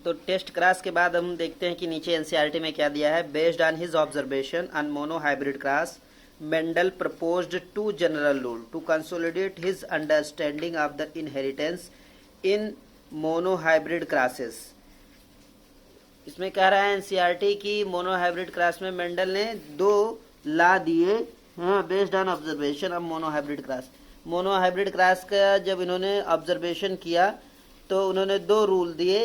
तो test cross के बाद हम देखते हैं कि नीचे एनसीईआरटी में क्या दिया है। Based on his observation on monohybrid cross, Mendel proposed two general rule to consolidate his understanding of the inheritance in monohybrid crosses. इसमें कह रहा है एनसीईआरटी की मोनो हाइब्रिड क्रॉस में मेंडल ने 2 लॉ दिए based on observation of monohybrid cross. Monohybrid cross का जब इन्होंने ऑब्जर्वेशन किया तो उन्होंने 2 रूल दिए।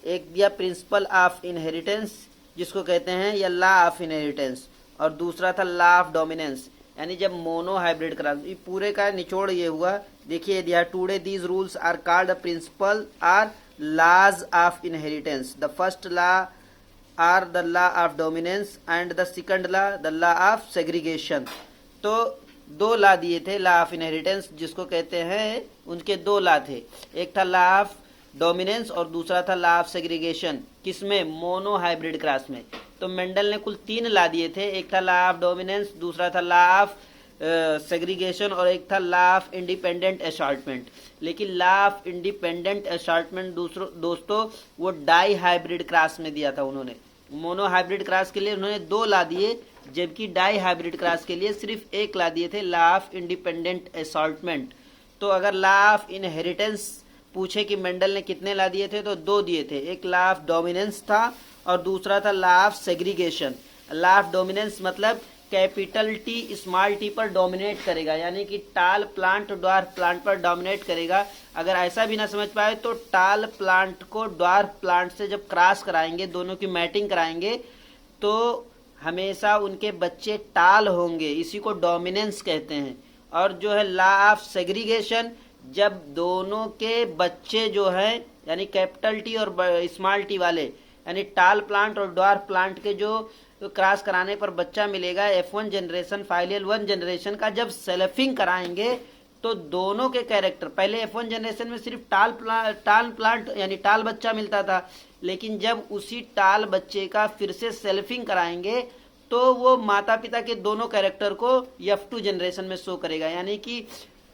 एक दिया प्रिंसिपल ऑफ इनहेरिटेंस जिसको कहते हैं या लॉ ऑफ इनहेरिटेंस, और दूसरा था लॉ ऑफ डोमिनेंस। यानी जब मोनो हाइब्रिड क्रॉस, पूरे का निचोड़ ये हुआ, देखिए दिया today these rules are called the principle or laws of inheritance. The first law or the law of dominance and the second law the law of segregation. तो 2 लॉ दिए थे लॉ ऑफ इनहेरिटेंस जिसको कहते हैं, उनके 2 law थे। एक था लॉ ऑफ डोमिनेंस और दूसरा था लॉ ऑफ सेग्रीगेशन। किसमें? मोनो हाइब्रिड क्रॉस में। तो मेंडल ने कुल 3 लॉ दिए थे। एक था लॉ ऑफ डोमिनेंस, दूसरा था लॉ ऑफ सेग्रीगेशन और एक था लॉ ऑफ इंडिपेंडेंट असॉर्टमेंट। लेकिन लॉ ऑफ इंडिपेंडेंट असॉर्टमेंट दोस्तों वो डाई हाइब्रिड क्रॉस में दिया था उन्होंने। मोनो हाइब्रिड क्रॉस के लिए उन्होंने 2 लॉ दिए, जबकि डाई हाइब्रिड क्रॉस के लिए सिर्फ 1 लॉ दिए थे, लॉ ऑफ इंडिपेंडेंट असॉर्टमेंट। तो अगर लॉ ऑफ इनहेरिटेंस पूछे कि मेंडल ने कितने लॉ दिए थे तो 2 दिए थे। एक लॉ ऑफ डोमिनेंस था और दूसरा था law of segregation. Law of dominance मतलब कैपिटल टी स्मॉल टी पर डोमिनेट करेगा, यानी कि टाल प्लांट ड्वार्फ प्लांट पर डोमिनेट करेगा। अगर ऐसा भी ना समझ पाए तो टाल प्लांट को ड्वार्फ प्लांट से जब क्रॉस कराएंगे, दोनों की मैटिंग कराएंगे, तो हमेशा उनके बच्चे टाल होंगे, इसी को डोमिनेंस कहते हैं। और जो है लॉ ऑफ सेग्रीगेशन, जब दोनों के बच्चे जो हैं यानी कैपिटल टी और स्मॉल टी वाले, यानी टाल प्लांट और ड्वार्फ प्लांट के जो क्रॉस कराने पर बच्चा मिलेगा, F1 जनरेशन फाइलियल 1 जनरेशन का जब सेल्फिंग कराएंगे तो दोनों के कैरेक्टर, पहले F1 जनरेशन में सिर्फ टाल प्लांट यानी टाल बच्चा मिलता था, लेकिन जब उसी टाल बच्चे का फिर से सेल्फिंग कराएंगे तो वो माता पिता के दोनों कैरेक्टर को F2 जनरेशन में शो करेगा। यानी कि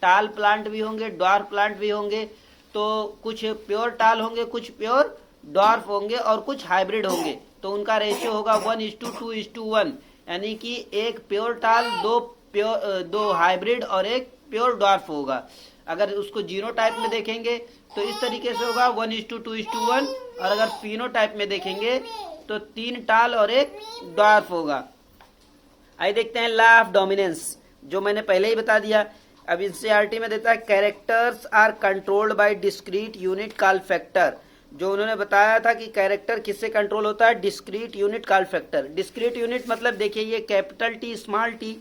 टाल प्लांट भी होंगे, ड्वार्फ प्लांट भी होंगे, तो कुछ प्योर टाल होंगे, कुछ प्योर ड्वार्फ होंगे और कुछ हाइब्रिड होंगे। तो उनका रेशियो होगा 1:2:1, यानी कि एक प्योर टाल, 2 हाइब्रिड और एक प्योर ड्वार्फ होगा। अगर उसको जीनोटाइप में देखेंगे तो इस तरीके से होगा 1:2:1, और अगर फिनोटाइप में देखेंगे तो 3 टाल और एक ड्वार्फ होगा। आइए देखते हैं लॉ ऑफ डोमिनेंस, जो मैंने पहले ही बता दिया। अब एनसीईआरटी में देता है characters are controlled by discrete unit called factor. जो उन्होंने बताया था कि कैरेक्टर किससे कंट्रोल होता है, discrete unit called factor. Discrete unit मतलब देखिए ये कैपिटल टी स्मॉल टी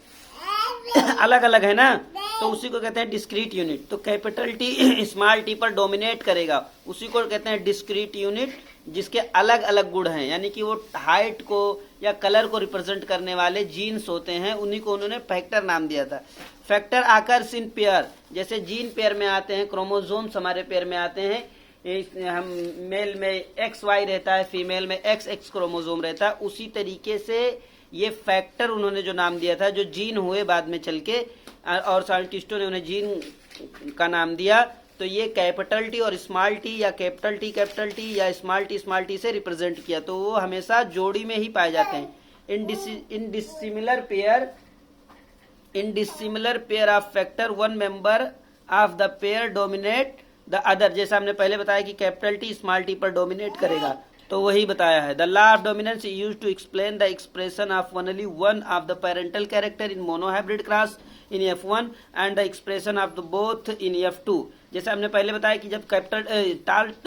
अलग अलग है ना, तो उसी को कहते हैं डिस्क्रीट यूनिट। तो कैपिटल टी स्मॉल टी पर डोमिनेट करेगा, उसी को कहते हैं डिस्क्रीट यूनिट, जिसके अलग अलग गुण हैं, यानी कि वो हाइट को या कलर को रिप्रेजेंट करने वाले जीन्स होते हैं, उन्हीं को उन्होंने फैक्टर नाम दिया था। फैक्टर आकर्स इन पेयर, जैसे जीन पेयर में आते हैं, क्रोमोसोम्स हमारे पेयर में आते हैं, हम मेल में XY रहता है, फीमेल में XX क्रोमोसोम रहता है, उसी तरीके से ये फैक्टर उन्होंने जो नाम दिया था, जो जीन हुए बाद में चल के, और साइंटिस्टों ने उन्हें जीन का नाम दिया। तो ये कैपिटल टी और स्मॉल टी या कैपिटल टी या स्मॉल टी से रिप्रेजेंट किया, तो वो हमेशा जोड़ी में ही पाए जाते हैं। In dissimilar pair of factor one member of the pair dominate the other. जैसा हमने पहले बताया कि कैपिटल टी स्मॉल टी पर डोमिनेट करेगा, तो वही बताया है। The law of dominance used to explain the expression of only one of the parental character in monohybrid cross in F1 and the expression of the both in F2। जैसे हमने पहले बताया कि जब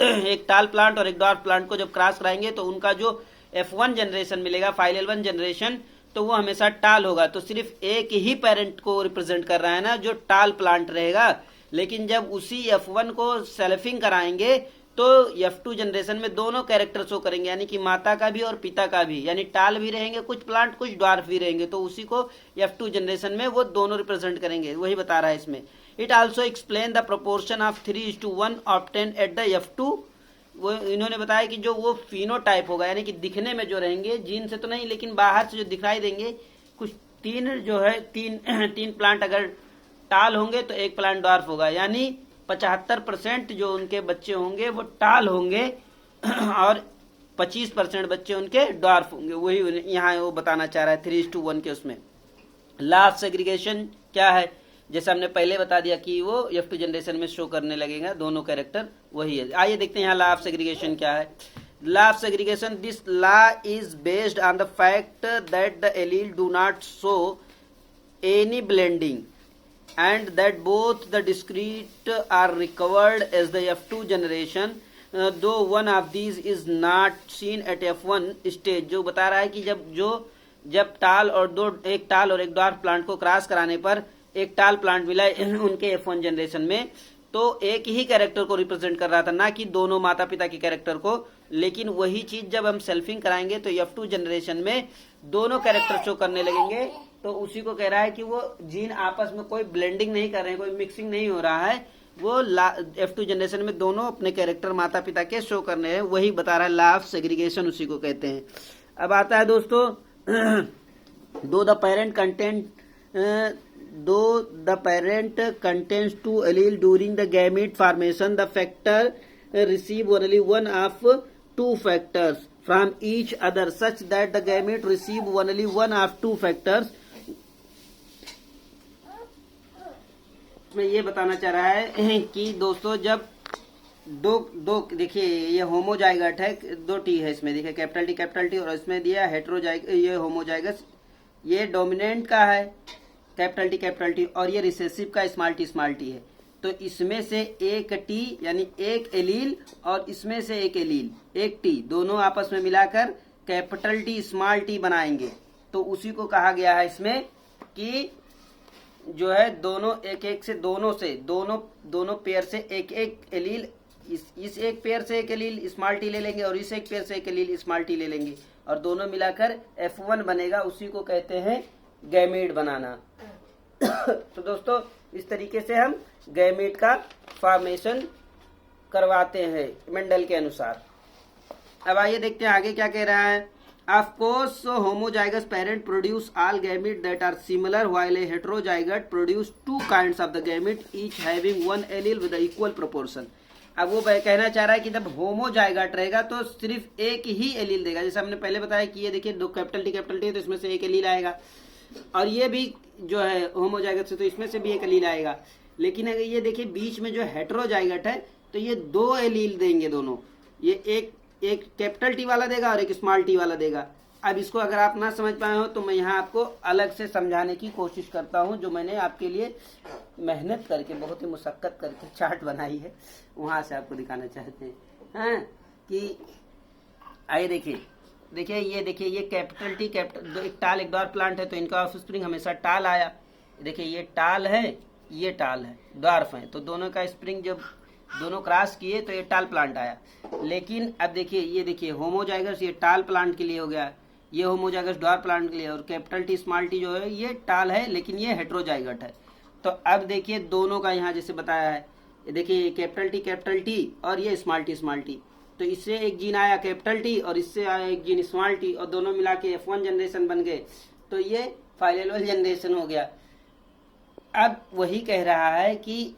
एक टाल प्लांट और एक ड्वार्फ प्लांट को जब क्रॉस कराएंगे तो उनका जो F1 जनरेशन मिलेगा, फाइलियल 1 जनरेशन, तो वो हमेशा टाल होगा। तो सिर्फ एक ही पेरेंट को रिप्रेजेंट कर रहा है ना, जो टाल प्लांट रहेगा। लेकिन जब उसी F1 को सेल्फिंग कराएंगे तो F2 जनरेशन में दोनों कैरेक्टर शो करेंगे, यानी कि माता का भी और पिता का भी, यानी टाल भी रहेंगे कुछ प्लांट, कुछ ड्वार्फ भी रहेंगे, तो उसी को F2 जनरेशन में वो दोनों रिप्रेजेंट करेंगे, वही बता रहा है इसमें। It also explain the proportion of 3:1 obtain at the F2। वो इन्होंने बताया कि जो वो फिनोटाइप होगा, यानी कि दिखने में जो रहेंगे, जीन से तो नहीं लेकिन बाहर से जो दिखाई देंगे, कुछ 3 प्लांट अगर टाल होंगे तो 1 प्लांट ड्वार्फ होगा, यानी 75% जो उनके बच्चे होंगे वो टाल होंगे और 25% बच्चे उनके ड्वार्फ होंगे। वही यहाँ वो बताना चाह रहा है 3:1 के उसमें। लॉ ऑफ सेग्रीगेशन क्या है, जैसे हमने पहले बता दिया कि वो F2 जनरेशन में शो करने लगेगा दोनों कैरेक्टर, वही है। आइए देखते हैं यहाँ लॉ ऑफ सेग्रीगेशन क्या है। Law of segregation, this law is based on the fact that the allele do not show any blending and that both the discrete are recovered as the F2 generation, though one of these is not seen at F1 stage। जो बता रहा है कि जब टाल और एक टाल और एक ड्वार्फ प्लांट को क्रॉस कराने पर एक टाल प्लांट मिला उनके F1 जनरेशन में, तो एक ही कैरेक्टर को रिप्रेजेंट कर रहा था, ना कि दोनों माता पिता के कैरेक्टर को। लेकिन वही चीज जब हम सेल्फिंग कराएंगे तो F2 जनरेशन में दोनों कैरेक्टर शो करने लगेंगे। तो उसी को कह रहा है कि वो जीन आपस में कोई ब्लेंडिंग नहीं कर रहे हैं, कोई मिक्सिंग नहीं हो रहा है, वो F2 जनरेशन में दोनों अपने कैरेक्टर माता पिता के शो करने हैं, वही बता रहा है लॉ ऑफ सेग्रीगेशन, उसी को कहते हैं। अब आता है दोस्तों दो the parent contains two allele during the gamete formation, the factor receive only one of two factors from each other such that the gamete receive only one of two factors। इसमें ये बताना चाह रहा है कि दोस्तों जब दो देखिए ये होमोजाइगट है, 2 टी है इसमें, देखिए कैपिटल टी और इसमें दिया हेटेरोजाइगस, ये होमोजाइगस, ये डोमिनेंट का है कैपिटल टी और ये रिसेसिव का स्मॉल टी है। तो इसमें से एक टी यानी एक एलील और इसमें से एक एलील, एक टी, दोनों आपस में मिलाकर कैपिटल टी स्मॉल टी बनाएंगे। तो उसी को कहा गया है इसमें कि जो है दोनों दोनों पेयर से एक एलील, इस एक पेयर से एक एलील स्मॉल टी ले लेंगे और इस एक पेयर से एक एलील स्मॉल टी ले लेंगे और दोनों मिलाकर F1 बनेगा, उसी को कहते हैं गैमीट बनाना। तो दोस्तों इस तरीके से हम गैमीट का फॉर्मेशन करवाते हैं मेंडल के अनुसार। अब आइए देखते हैं आगे क्या कह रहा है। Of course homozygous parent produce all gamete that are similar while a heterozygote produce 2 kinds of the gamete each having 1 allele with equal proportion. अब वो कहना चाह रहा है कि जब होमोजाइगट रहेगा तो सिर्फ एक ही एलील देगा। जैसे हमने पहले बताया कि ये देखिए दो कैपिटल टी है तो इसमें से एक एलील आएगा, और ये भी जो है होमोजाइगट से तो इसमें से भी एक एलील आएगा। लेकिन अगर ये देखिए बीच में जो हेटेरोजाइगट है तो ये 2 एलील देंगे दोनों, ये एक कैपिटल टी वाला देगा और एक स्मॉल टी वाला देगा। अब इसको अगर आप ना समझ पाए हो तो मैं यहाँ आपको अलग से समझाने की कोशिश करता हूँ, जो मैंने आपके लिए मेहनत करके बहुत ही मुशक्कत करके चार्ट बनाई है, वहां से आपको दिखाना चाहते हैं कि आइए देखिए ये कैपिटल टी एक टाल एक ड्वार्फ प्लांट है तो इनका ऑफ स्प्रिंग हमेशा टाल आया। देखिए ये टाल है ड्वार्फ है, तो दोनों का स्प्रिंग जब दोनों क्रॉस किए तो ये टाल प्लांट आया। लेकिन अब देखिए होमोजाइगस ये टाल प्लांट के लिए हो गया, ये होमोजाइगस ड्वार्फ प्लांट के लिए, और कैपिटल टी स्मॉल टी जो है ये टाल है लेकिन ये हेटेरोजाइगट है। तो अब देखिए दोनों का यहाँ जैसे बताया है, देखिए कैपिटल टी और ये स्मॉल टी, तो इससे एक जीन आया कैपिटल टी और इससे आया एक जीन स्मॉल टी और दोनों मिला के F1 जनरेशन बन गए, तो ये फाइलेबल जनरेशन हो गया। अब वही कह रहा है कि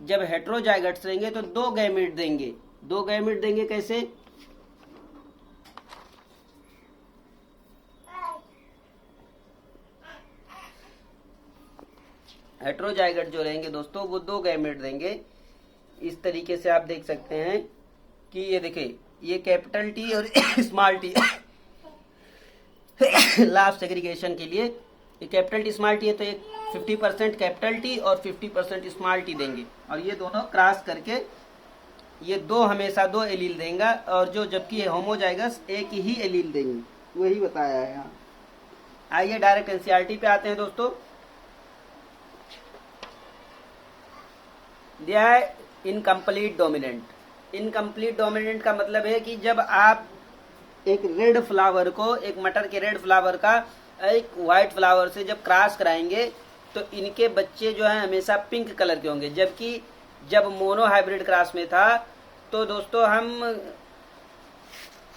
जब हेटेरोजाइगट्स रहेंगे तो 2 गैमीट देंगे कैसे? हेटेरोजाइगट जो रहेंगे दोस्तों वो 2 गैमीट देंगे। इस तरीके से आप देख सकते हैं कि ये देखिए ये कैपिटल टी और small T law of segregation के लिए ये कैपिटल टी स्मॉल टी है तो एक 50% कैपिटल टी और 50% स्मॉल टी देंगे, और ये दोनों क्रॉस करके ये 2 हमेशा 2 एलील देंगे, और जो जबकि होमोजाइगस एक ही एलील देंगे, वही बताया है यहाँ। आइए डायरेक्ट एनसीईआरटी पे आते हैं दोस्तों। दिया है इनकम्प्लीट डोमिनेंट का मतलब है कि जब आप एक रेड फ्लावर को, एक मटर के रेड फ्लावर का एक व्हाइट फ्लावर से जब क्रॉस कराएंगे तो इनके बच्चे जो है हमेशा पिंक कलर के होंगे। जबकि जब मोनो हाइब्रिड क्रॉस में था तो दोस्तों हम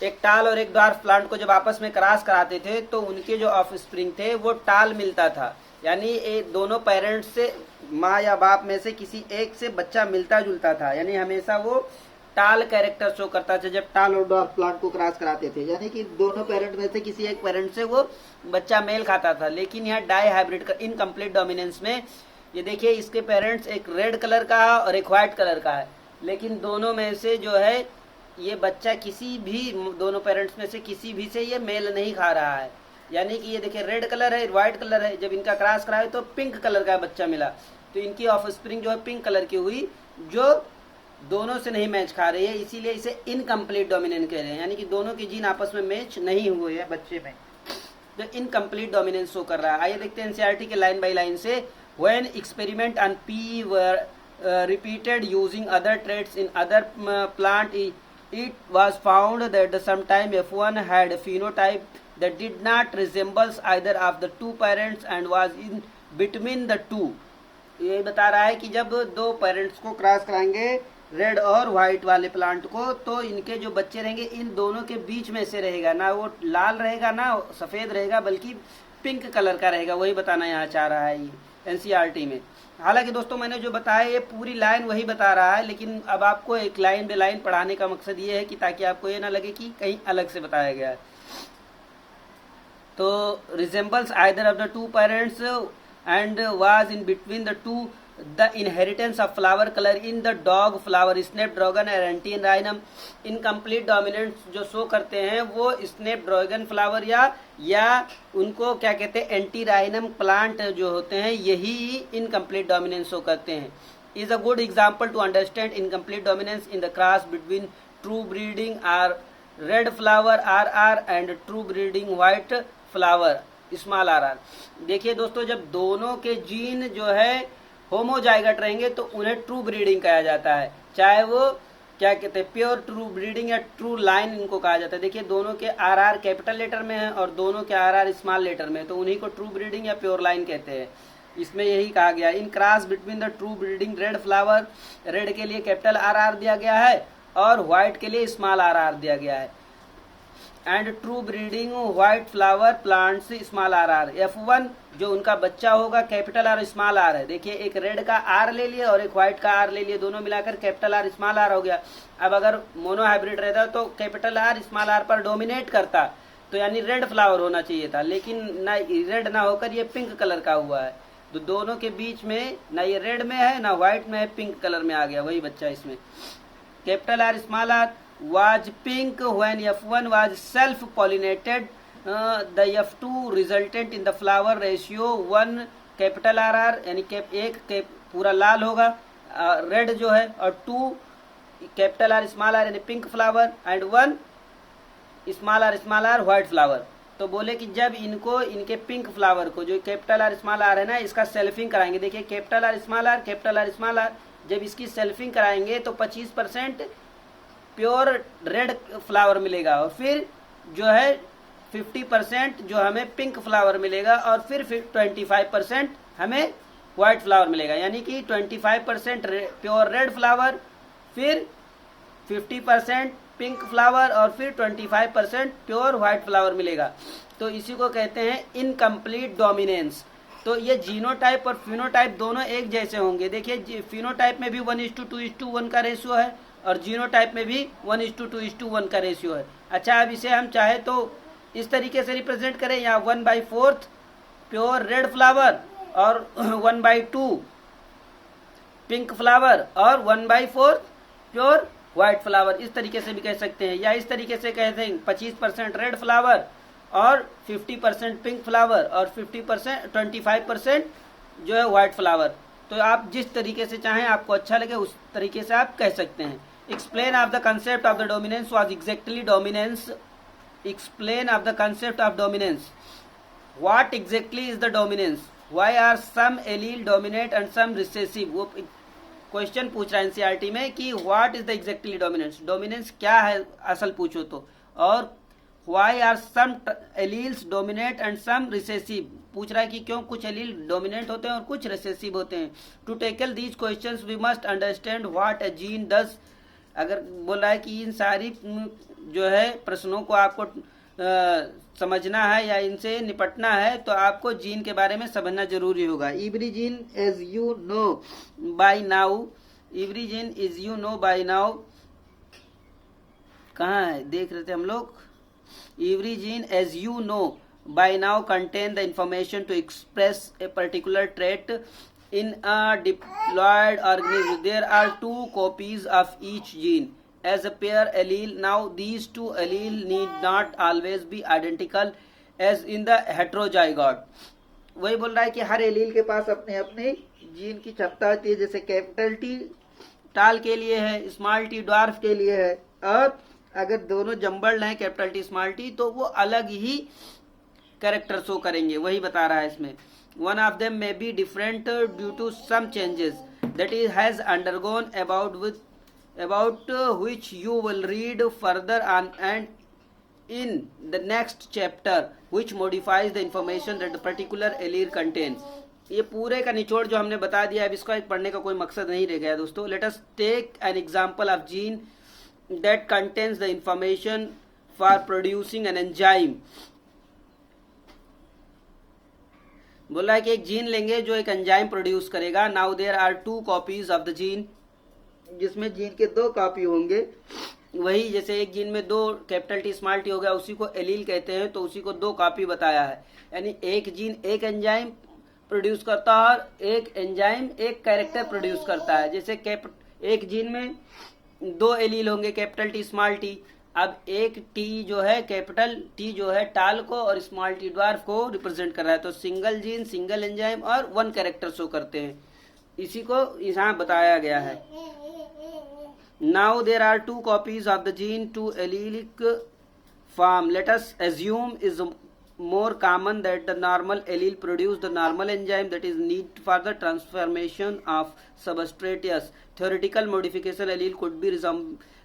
एक टाल और एक ड्वार्फ प्लांट को जब आपस में क्रॉस कराते थे तो उनके जो ऑफ स्प्रिंग थे वो टाल मिलता था, यानी दोनों पेरेंट्स से, माँ या बाप में से किसी एक से बच्चा मिलता जुलता था, यानी हमेशा वो टाल कैरेक्टर शो करता था जब टाल और डॉर्फ प्लांट को क्रॉस कराते थे, यानी कि दोनों पेरेंट में से किसी एक पेरेंट से वो बच्चा मेल खाता था। लेकिन यहाँ डाई हाइब्रिड का इनकम्प्लीट डोमिनेंस में ये देखिए इसके पेरेंट्स एक रेड कलर का है और एक व्हाइट कलर का है, लेकिन दोनों में से जो है ये बच्चा किसी भी दोनों पेरेंट्स में से किसी भी से ये मेल नहीं खा रहा है। यानी कि ये देखिए रेड कलर है, व्हाइट कलर है, जब इनका क्रॉस कराए तो पिंक कलर का बच्चा मिला, तो इनकी ऑफस्प्रिंग जो है पिंक कलर की हुई, जो दोनों से नहीं मैच खा रही है, इसीलिए इसे इनकम्प्लीट डोमिनेंट कह रहे हैं। यानी कि दोनों के जीन आपस में मैच नहीं हुए हैं बच्चे में, जो इनकम्प्लीट डोमिनेंस शो कर रहा है। आइए देखते हैं एनसीईआरटी के लाइन बाय लाइन से। When experiment on P were repeated using other traits in other plant, it was found that sometime F1 had a phenotype that did not resembles either of the two parents and was in between the two. ये बता रहा है कि जब दो parents को cross कराएंगे red और व्हाइट वाले प्लांट को, तो इनके जो बच्चे रहेंगे इन दोनों के बीच में से रहेगा, ना वो लाल रहेगा ना सफ़ेद रहेगा, बल्कि पिंक कलर का रहेगा। वही बताना यहाँ चाह रहा है ये एनसीईआरटी में। हालांकि दोस्तों मैंने जो बताया ये पूरी लाइन वही बता रहा है, लेकिन अब आपको एक लाइन बाय लाइन पढ़ाने का मकसद ये है कि ताकि आपको ये ना लगे कि कहीं अलग से बताया गया है। तो resembles either of the two parents and was in between the two, the inheritance of flower colour in the dog flower Snapdragon और एंटीराइनम। इनकम्प्लीट डोमिनेंस जो शो करते हैं वो स्नैपड्रैगन फ्लावर या उनको क्या कहते हैं एंटीराइनम प्लांट जो होते हैं, यही इनकम्प्लीट डोमिनेंस शो करते हैं। Is a good example to understand incomplete dominance in the cross between true breeding are red flower RR and true breeding white flower small RR। देखिए दोस्तों, जब दोनों के जीन जो है होमोजाइगट रहेंगे तो उन्हें ट्रू ब्रीडिंग कहा जाता है, चाहे वो क्या कहते हैं प्योर ट्रू ब्रीडिंग या ट्रू लाइन इनको कहा जाता है। देखिए दोनों के RR कैपिटल लेटर में है और दोनों के RR स्मॉल लेटर में है, तो उन्हीं को ट्रू ब्रीडिंग या प्योर लाइन कहते हैं। इसमें यही कहा गया in cross between the true breeding red flower, red के लिए कैपिटल RR दिया गया है और व्हाइट के लिए स्मॉल RR दिया गया है, and true breeding white flower plants small RR। F1 जो उनका बच्चा होगा कैपिटल R स्मॉल R है। देखिए एक रेड का R ले लिए और एक व्हाइट का R ले लिए, दोनों मिलाकर कैपिटल R स्मॉल R हो गया। अब अगर मोनो हाइब्रिड रहता तो कैपिटल R स्मॉल R पर डोमिनेट करता, तो यानी रेड फ्लावर होना चाहिए था, लेकिन ना रेड ना होकर ये पिंक कलर का हुआ है। तो दोनों के बीच में ना ये रेड में है ना व्हाइट में है, पिंक कलर में आ गया वही बच्चा इसमें। Capital R small R was pink when F1 was self-pollinated. The F2 resultant in the flower ratio 1 capital RR, यानी एक पूरा लाल होगा रेड जो है, और 2 कैपिटल R स्मॉल R यानी pink flower, and 1 small R white flower. तो बोले कि जब इनको इनके पिंक फ्लावर को जो कैपिटल R स्मॉल R है ना, इसका सेल्फिंग कराएंगे। देखिए कैपिटल R स्मॉल R जब इसकी सेल्फिंग कराएंगे तो 25% प्योर रेड फ्लावर मिलेगा, और फिर जो है 50% जो हमें पिंक फ्लावर मिलेगा, और फिर 25% हमें व्हाइट फ्लावर मिलेगा। यानी कि 25% प्योर रेड फ्लावर, फिर 50% पिंक फ्लावर, और फिर 25% प्योर व्हाइट फ्लावर मिलेगा। तो इसी को कहते हैं इनकम्प्लीट डोमिनेंस। तो ये जीनोटाइप और फिनोटाइप दोनों एक जैसे होंगे। देखिए फिनोटाइप में भी 1:2:1 का रेशियो है और जीनोटाइप में भी 1:2:1 का रेशियो है। अच्छा, अब इसे हम चाहे तो इस तरीके से रिप्रेजेंट करें, या 1/4 प्योर रेड फ्लावर और 1/2 पिंक फ्लावर और 1/4 प्योर व्हाइट फ्लावर, इस तरीके से भी कह सकते हैं। या इस तरीके से कहते हैं 25% रेड फ्लावर और 50% पिंक फ्लावर और 25% जो है व्हाइट फ्लावर। तो आप जिस तरीके से चाहें, आपको अच्छा लगे उस तरीके से आप कह सकते हैं। Explain of the concept of the dominance was exactly dominance. Explain of the concept of dominance. What exactly is the dominance? Why are some allele dominant and some recessive? वो क्वेश्चन पूछ रहा है एनसीईआरटी में कि what is the exactly dominance, dominance क्या है असल पूछो तो, और why are some alleles dominate and some recessive, पूछ रहा है कि क्यों कुछ एलील डोमिनेंट होते हैं और कुछ रिसेसिव होते हैं। To tackle these questions we must understand what a gene does. अगर बोल रहा है कि इन सारी जो है प्रश्नों को आपको समझना है या इनसे निपटना है, तो आपको जीन के बारे में समझना जरूरी होगा। Every gene is you know by now कहाँ है देख रहे थे हम लोग, every gene as you know by now contain the information to express a particular trait in a diploid organism. There are two copies of each gene as a pair allele. Now these two alleles need not always be identical as in the heterozygote. वही बोल रहा है कि हर allele के पास अपने अपने gene की क्षमता होती है, जैसे कैपिटल टी टाल के लिए है, स्मॉल टी ड्वार्फ के लिए है, और अगर दोनों जम्बल्ड हैं कैपिटल टी स्मॉल टी तो वो अलग ही कैरेक्टर शो करेंगे, वही बता रहा है इसमें। One of them may be different due to some changes that it has undergone about which you will read further on and in the next chapter, which modifies the information that the particular allele contains. ये पूरे का निचोड़ जो हमने बता दिया है, अब इसका पढ़ने का कोई मकसद नहीं रह गया दोस्तों। Let us take an example of gene that contains the information for producing an enzyme. बोला है कि एक जीन लेंगे जो एक एंजाइम प्रोड्यूस करेगा। Now there are two copies of the gene, जिसमें जीन के दो कॉपी होंगे। वही जैसे एक जीन में दो कैपिटल टी स्मॉल टी हो गया, उसी को एलील कहते हैं, तो उसी को दो कॉपी बताया है। यानी एक जीन एक एंजाइम प्रोड्यूस करता है और एक एंजाइम एक कैरेक्टर प्रोड्यूस करता है। जैसे एक जीन में दो एलील होंगे कैपिटल टी स्मॉल टी, अब एक टी जो है कैपिटल टी जो है टाल को और स्मॉल टी ड्वार्फ को रिप्रेजेंट कर रहा है, तो सिंगल जीन सिंगल एंजाइम और वन कैरेक्टर शो करते हैं। इसी को यहाँ बताया गया है। Now there are two copies of the gene two allelic form. Let us assume is more common that the normal allele produce the normal enzyme that is needed for the transformation of substrate. Yes, theoretical modification allele could be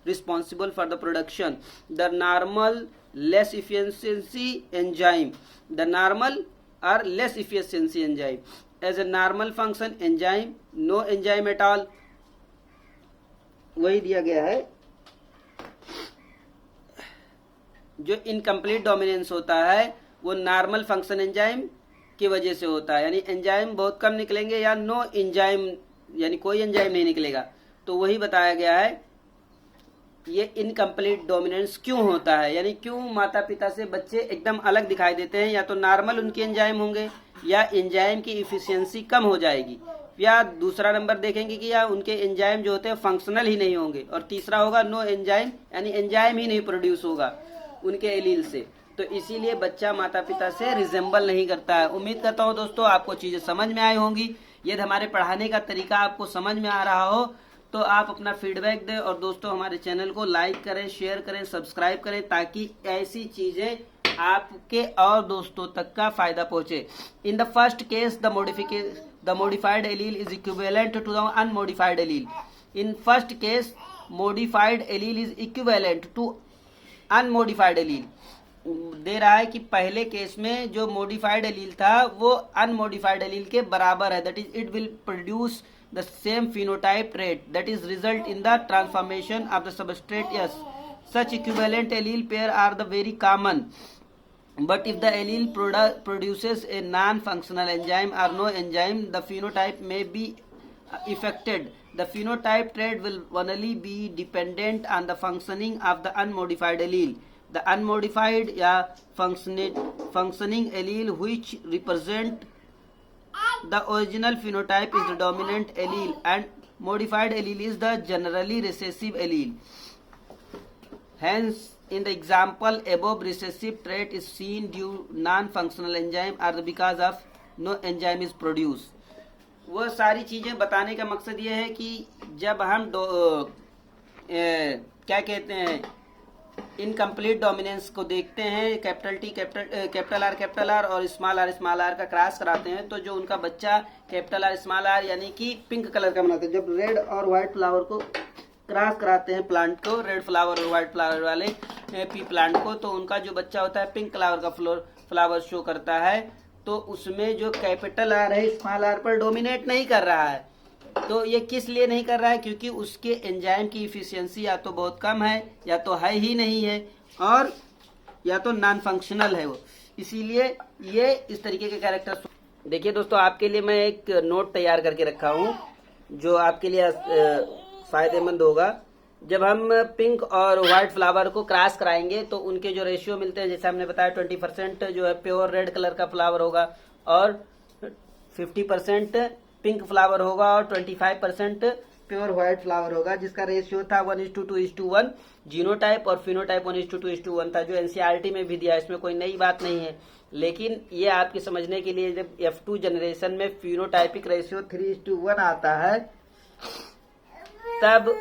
responsible for the production. The normal less efficiency enzyme, the normal or less efficiency enzyme as a normal function enzyme, no enzyme at all. वही दिया गया है। जो incomplete dominance होता है वो normal function enzyme की वजह से होता है, यानी एंजाइम बहुत कम निकलेंगे या नो एंजाइम यानी कोई एंजाइम नहीं निकलेगा। तो वही बताया गया है ये इनकम्प्लीट डोमिनेंस क्यों होता है, यानी क्यों माता पिता से बच्चे एकदम अलग दिखाई देते हैं। या तो नॉर्मल उनके एंजाइम होंगे या एंजाइम की इफिशियंसी कम हो जाएगी, या दूसरा नंबर देखेंगे कि या उनके एंजाइम जो होते हैं फंक्शनल ही नहीं होंगे, और तीसरा होगा नो एंजाइम यानी एंजाइम ही नहीं प्रोड्यूस होगा उनके एलील से। तो इसीलिए बच्चा माता पिता से रिजेंबल नहीं करता है। उम्मीद करता हूँ दोस्तों आपको चीजें समझ में आई होंगी। यदि हमारे पढ़ाने का तरीका आपको समझ में आ रहा हो तो आप अपना फीडबैक दें, और दोस्तों हमारे चैनल को लाइक करें, शेयर करें, सब्सक्राइब करें, ताकि ऐसी चीजें आपके और दोस्तों तक का फायदा पहुंचे। In the first case the modified allele is equivalent to the unmodified allele. In first case modified allele is equivalent to unmodified allele. दे रहा है कि पहले केस में जो मॉडिफाइड एलील था वो अनमॉडिफाइड एलील के बराबर है, that is it will produce the same phenotype trait that is result in the transformation of the substrate. Yes, such equivalent allele pair are the very common, but if the allele produces a non-functional enzyme or no enzyme, the phenotype may be affected. The phenotype trait will only be dependent on the functioning of the unmodified allele. The unmodified या functioning allele which represent the original phenotype is the dominant allele, and modified allele is the generally recessive allele. Hence, in the example above, recessive trait is seen due non-functional enzyme or because of no enzyme is produced. वो सारी चीजें बताने का मकसद ये है कि जब हम क्या कहते हैं इनकम्प्लीट डोमिनेंस को देखते हैं, कैपिटल आर और स्मॉल आर का क्रॉस कराते हैं, तो जो उनका बच्चा कैपिटल आर स्मॉल आर यानी कि पिंक कलर का बनाते हैं। जब रेड और व्हाइट फ्लावर को क्रॉस कराते हैं प्लांट को, रेड फ्लावर और व्हाइट फ्लावर वाले पी प्लांट को, तो उनका जो बच्चा होता है पिंक कलर का फ्लावर शो करता है। तो उसमें जो कैपिटल आर है स्मॉल आर पर डोमिनेट नहीं कर रहा है। तो ये किस लिए नहीं कर रहा है? क्योंकि उसके एंजाइम की इफिशियंसी या तो बहुत कम है, या तो है ही नहीं है, और या तो नॉन फंक्शनल है वो। इसीलिए ये इस तरीके के कैरेक्टर। देखिए दोस्तों, आपके लिए मैं एक नोट तैयार करके रखा हूँ जो आपके लिए फायदेमंद होगा। जब हम पिंक और व्हाइट फ्लावर को क्रॉस कराएंगे तो उनके जो रेशियो मिलते हैं, जैसे हमने बताया 20% जो है प्योर रेड कलर का फ्लावर होगा और 50% पिंक फ्लावर होगा और 25% प्योर व्हाइट फ्लावर होगा, जिसका रेशियो था 1:2:1। जीनोटाइप और फिनोटाइप 1:2:1 था, जो एनसीईआरटी में भी दिया। इसमें कोई नई बात नहीं है, लेकिन ये आपके समझने के लिए, जब F2 जनरेशन में फिनोटाइपिक रेशियो 3:1 आता है तब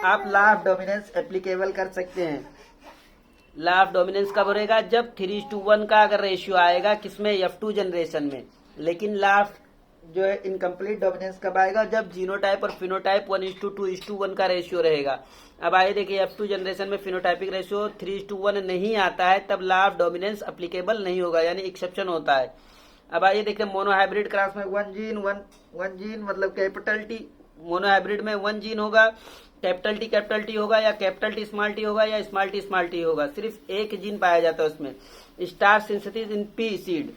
आप लॉ ऑफ डोमिनेंस एप्लीकेबल कर सकते हैं। लॉ ऑफ डोमिनेंस कब रहेगा? जब 3:1 का अगर रेशियो आएगा किसमें? F2 जनरेशन में। लेकिन लॉ ऑफ जो है इनकम्प्लीट डोमिनेंस कब आएगा? जब जीनोटाइप और फिनोटाइप 1:2:1 का रेशियो रहेगा। अब आइए देखिए, F2 जनरेशन में फिनोटाइपिक रेशियो 3:1 नहीं आता है, तब लॉ ऑफ डोमिनेंस एप्लीकेबल नहीं होगा, यानी एक्सेप्शन होता है। अब आइए देखिए, मोनोहाइब्रिड क्रॉस में वन जीन मतलब कैपिटल टी, मोनोहाइब्रिड में 1 जीन होगा, कैपिटल टी होगा या कैपिटल टी होगा या स्मॉल टी होगा, सिर्फ एक जीन पाया जाता है उसमें। Starch synthesis in P seed,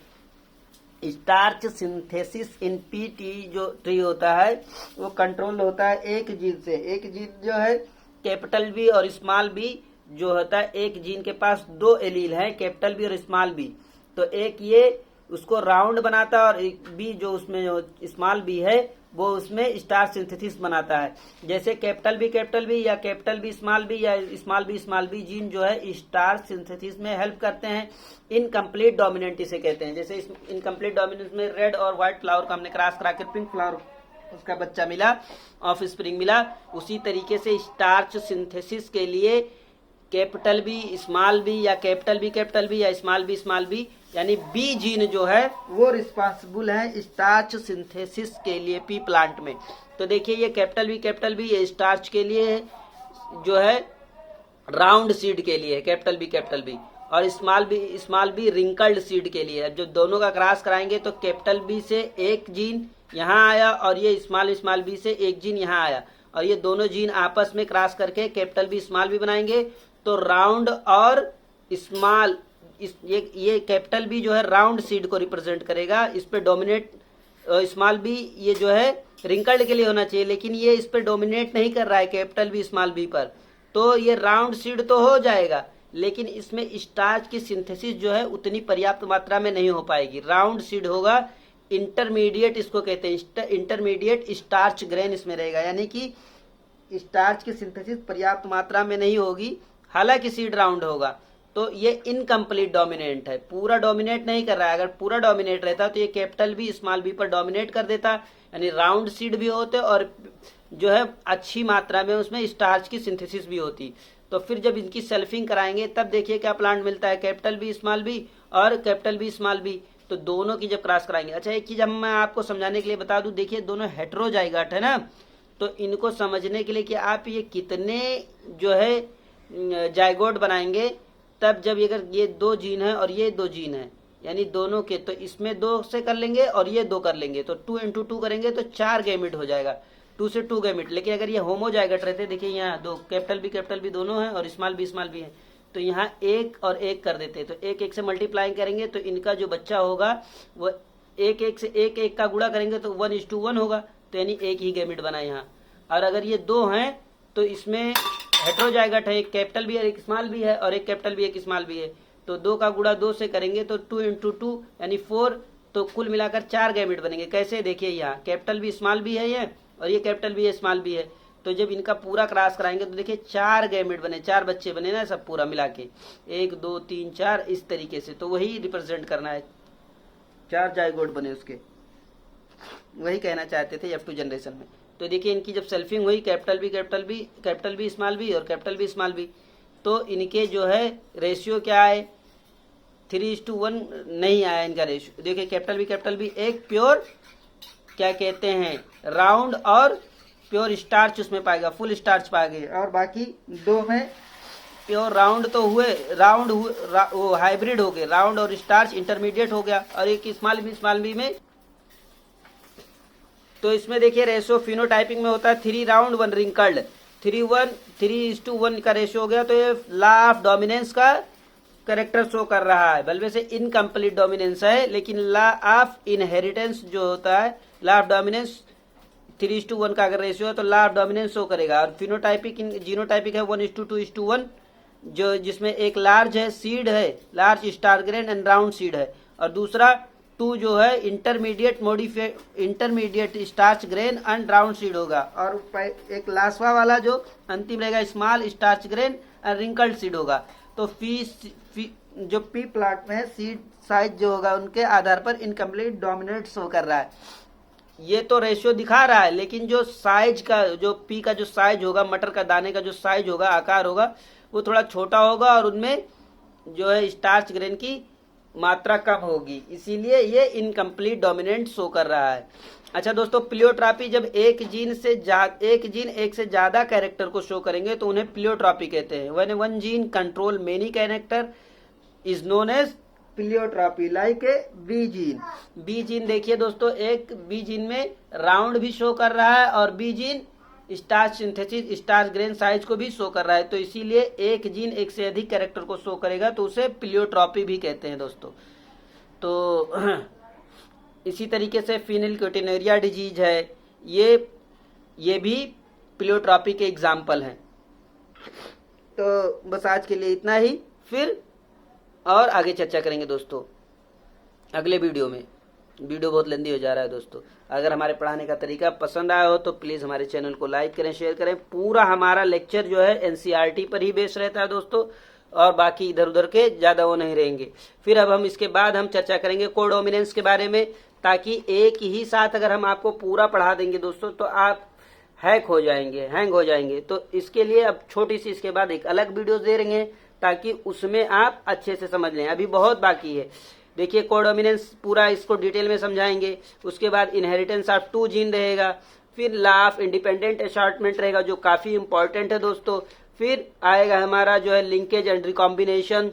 starch synthesis in P T जो ट्री होता है वो कंट्रोल होता है एक जीन से। एक जीन जो है कैपिटल बी और स्मॉल बी जो होता है, एक जीन के पास 2 एलील है, कैपिटल बी और स्मॉल बी, तो एक ये उसको राउंड बनाता है और एक बी जो उसमें जो स्मॉल बी है वो उसमें स्टार्च सिंथेसिस बनाता है। जैसे कैपिटल बी या कैपिटल बी या स्मॉल बी जीन जो है स्टार्च सिंथेसिस में हेल्प करते हैं। इनकम्प्लीट डोमिनेंट इसे कहते हैं। जैसे इस इनकम्प्लीट डोमिनेंस में रेड और व्हाइट फ्लावर को हमने क्रॉस करा के पिंक फ्लावर उसका बच्चा मिला, ऑफ स्प्रिंग मिला, उसी तरीके से स्टार्च सिंथेसिस के लिए कैपिटल बी स्मॉल बी या कैपिटल बी या स्मॉल बी यानी बी जीन जो है वो रिस्पॉन्सिबल है स्टार्च सिंथेसिस के लिए पी प्लांट में। तो देखिए, ये कैपिटल बी ये स्टार्च के लिए जो है राउंड सीड के लिए है, कैपिटल बी और स्मॉल बी रिंकल्ड सीड के लिए है। जब दोनों का क्रॉस कराएंगे तो कैपिटल बी से एक जीन यहाँ आया और ये स्मॉल बी से एक जीन यहाँ आया और ये दोनों जीन आपस में क्रॉस करके कैपिटल बी बनाएंगे। तो राउंड और स्मॉल ये कैपिटल बी जो है राउंड सीड को रिप्रेजेंट करेगा। इस पे डोमिनेट स्मॉल बी ये जो है रिंकल्ड के लिए होना चाहिए, लेकिन ये इस पे डोमिनेट नहीं कर रहा है कैपिटल बी स्मॉल बी पर, तो ये राउंड सीड तो हो जाएगा लेकिन इसमें स्टार्च की सिंथेसिस जो है उतनी पर्याप्त मात्रा में नहीं हो पाएगी। राउंड सीड होगा, इंटरमीडिएट इसको कहते हैं, इंटरमीडिएट स्टार्च ग्रेन इसमें रहेगा, यानी कि स्टार्च की सिंथेसिस पर्याप्त मात्रा में नहीं होगी, हालांकि सीड राउंड होगा। तो ये इनकम्प्लीट डोमिनेंट है, पूरा डोमिनेट नहीं कर रहा है। अगर पूरा डोमिनेट रहता तो ये कैपिटल बी स्मॉल बी पर डोमिनेट कर देता, यानी राउंड सीड भी होते और जो है अच्छी मात्रा में उसमें स्टार्च की सिंथेसिस भी होती। तो फिर जब इनकी सेल्फिंग कराएंगे तब देखिए क्या प्लांट मिलता है, कैपिटल बी स्मॉल बी और कैपिटल बी स्मॉल बी, तो दोनों की जब क्रॉस कराएंगे। अच्छा, एक चीज मैं आपको समझाने के लिए बता दूं, देखिए दोनों हेटेरोजाइगोट है ना, तो इनको समझने के लिए कि आप ये कितने जो है जाइगोट बनाएंगे, तब जब अगर ये 2 जीन है और ये 2 जीन है यानी दोनों के, तो इसमें 2 से कर लेंगे और ये 2 कर लेंगे, तो 2 × 2 करेंगे तो 4 गैमेट हो जाएगा, 2 से 2 गैमेट। लेकिन अगर ये होमोजाइगोट रहते, देखिए यहाँ 2 कैपिटल बी दोनों है और स्मॉल बी है, तो यहाँ 1 और 1 कर देते, तो 1 से मल्टीप्लाई करेंगे तो इनका जो बच्चा होगा वो 1 से 1 का गुणा करेंगे तो 1:1 होगा, तो यानी 1 ही गैमेट बना यहाँ। और अगर ये 2 हैं तो इसमें हेटेरोजाइगोट है, एक कैपिटल बी है एक स्मॉल बी है और एक कैपिटल बी एक स्मॉल बी है, तो 2 का गुणा 2 से करेंगे तो 2 × 2 यानी 4, तो कुल मिलाकर 4 गैमेट बनेंगे। कैसे? देखिए यहाँ कैपिटल बी स्मॉल बी है ये और ये कैपिटल बी स्मॉल बी है, तो जब इनका पूरा क्रॉस कराएंगे तो देखिए 4 गैमेट बने, 4 बच्चे बने ना, सब पूरा मिला के 1 2 3 4 इस तरीके से, तो वही रिप्रेजेंट करना है, 4 जाइगोट बने उसके, वही कहना चाहते थे F2 जनरेशन में। तो देखिए इनकी जब सेल्फिंग हुई कैपिटल बी स्मॉल बी और कैपिटल बी स्मॉल बी, तो इनके जो है रेशियो क्या है, 3:1 नहीं आया इनका रेशियो। देखिए कैपिटल बी एक प्योर क्या कहते हैं राउंड और प्योर स्टार्च उसमें पाएगा, फुल स्टार्च पाएगा, और बाकी 2 में प्योर राउंड तो हुए, वो हाइब्रिड हो गए, राउंड और स्टार्च इंटरमीडिएट हो गया, और एक स्मॉल बी में। तो इसमें देखिए रेशियो फिनोटाइपिंग में होता है 3 राउंड 1 रिंकल्ड, 3:1 का रेशियो हो गया, तो ये लॉ ऑफ डोमिनेंस का करेक्टर शो कर रहा है। बल्कि से इनकम्प्लीट डोमिनेंस है, लेकिन लॉ ऑफ इनहेरिटेंस जो होता है, लॉ ऑफ डोमिनेंस 3:1 का अगर रेशियो है तो ला ऑफ डोमिनेंस शो करेगा। और फिनोटाइपिक जीनोटाइपिक है 1:2:1, जो जिसमें एक लार्ज है सीड है, large star grain and round seed है, और दूसरा 2 जो है intermediate starch grain and round seed होगा। और एक लास्टवा वाला जो अंतिम रहेगा small starch grain and wrinkled seed होगा। तो जो पी प्लांट में है सीड साइज जो होगा उनके आधार पर इनकम्प्लीट डोमिनेट शो कर रहा है। ये तो रेशियो दिखा रहा है, लेकिन जो साइज का, जो पी का जो साइज होगा, मटर का दाने का जो साइज होगा, आकार होगा, वो थोड़ा छोटा होगा और उनमें जो है स्टार्च ग्रेन की मात्रा कम होगी, इसीलिए ये इनकम्प्लीट डोमिनेंट शो कर रहा है। अच्छा दोस्तों, प्लियोट्रॉपी जब एक जीन एक से ज्यादा कैरेक्टर को शो करेंगे तो उन्हें प्लियोट्रॉपी कहते हैं। When one gene control many character is known as pleiotropy, like a B gene. B gene देखिए दोस्तों, एक बी जीन में राउंड भी शो कर रहा है और बी जीन starch synthesis starch grain size को भी शो कर रहा है। तो इसीलिए एक जीन एक से अधिक कैरेक्टर को शो करेगा तो उसे प्लियोट्रॉपी भी कहते हैं दोस्तों। तो इसी तरीके से फिनिलकेटोनुरिया डिजीज है, ये भी प्लियोट्रॉपी के एग्जाम्पल हैं। तो बस आज के लिए इतना ही, फिर और आगे चर्चा करेंगे दोस्तों अगले वीडियो में। वीडियो बहुत लंबी हो जा रहा है दोस्तों। अगर हमारे पढ़ाने का तरीका पसंद आया हो तो प्लीज हमारे चैनल को लाइक करें, शेयर करें। पूरा हमारा लेक्चर जो है एनसीईआरटी पर ही बेस रहता है दोस्तों, और बाकी इधर उधर के ज्यादा वो नहीं रहेंगे। फिर अब हम इसके बाद हम चर्चा करेंगे कोडोमिनेंस के बारे में, ताकि एक ही साथ अगर हम आपको पूरा पढ़ा देंगे दोस्तों तो आप हैंग हो जाएंगे। तो इसके लिए अब छोटी सी इसके बाद एक अलग वीडियो दे रहेंगे ताकि उसमें आप अच्छे से समझ लें। अभी बहुत बाकी है। देखिए कोडोमिनेंस पूरा इसको डिटेल में समझाएंगे। उसके बाद इनहेरिटेंस ऑफ 2 जीन रहेगा, फिर लॉ ऑफ इंडिपेंडेंट असॉर्टमेंट रहेगा जो काफी इंपॉर्टेंट है दोस्तों। फिर आएगा हमारा जो है लिंकेज एंड रिकॉम्बिनेशन,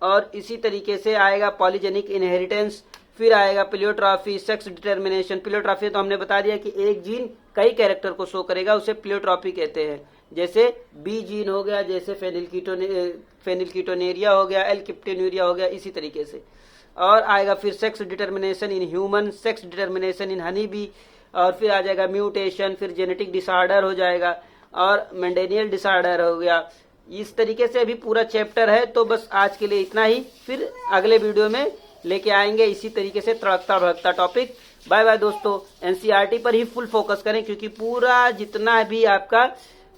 और इसी तरीके से आएगा पॉलीजेनिक इनहेरिटेंस। फिर आएगा प्लियोट्रॉफी, सेक्स डिटर्मिनेशन। प्लियोट्रॉफी तो हमने बता दिया कि एक जीन कई कैरेक्टर को शो करेगा, उसे प्लियोट्रॉफी कहते हैं। जैसे बी जीन हो गया, जैसे फेनिलकीटोनेरिया हो गया, एलकिप्टोन्यूरिया हो गया, इसी तरीके से। और आएगा फिर sex determination in human, sex determination in honey bee, और फिर आ जाएगा म्यूटेशन, फिर जेनेटिक डिसऑर्डर हो जाएगा, और मेंडेलियन डिसऑर्डर हो गया। इस तरीके से अभी पूरा चैप्टर है। तो बस आज के लिए इतना ही, फिर अगले वीडियो में लेके आएंगे इसी तरीके से तड़कता भड़कता टॉपिक। बाय बाय दोस्तों। एनसीईआरटी पर ही फुल फोकस करें, क्योंकि पूरा जितना भी आपका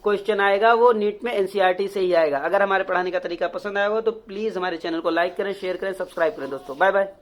क्वेश्चन आएगा वो नीट में एनसीईआरटी से ही आएगा। अगर हमारे पढ़ाने का तरीका पसंद आया हो तो प्लीज हमारे चैनल को लाइक करें, शेयर करें, सब्सक्राइब करें दोस्तों। Bye bye.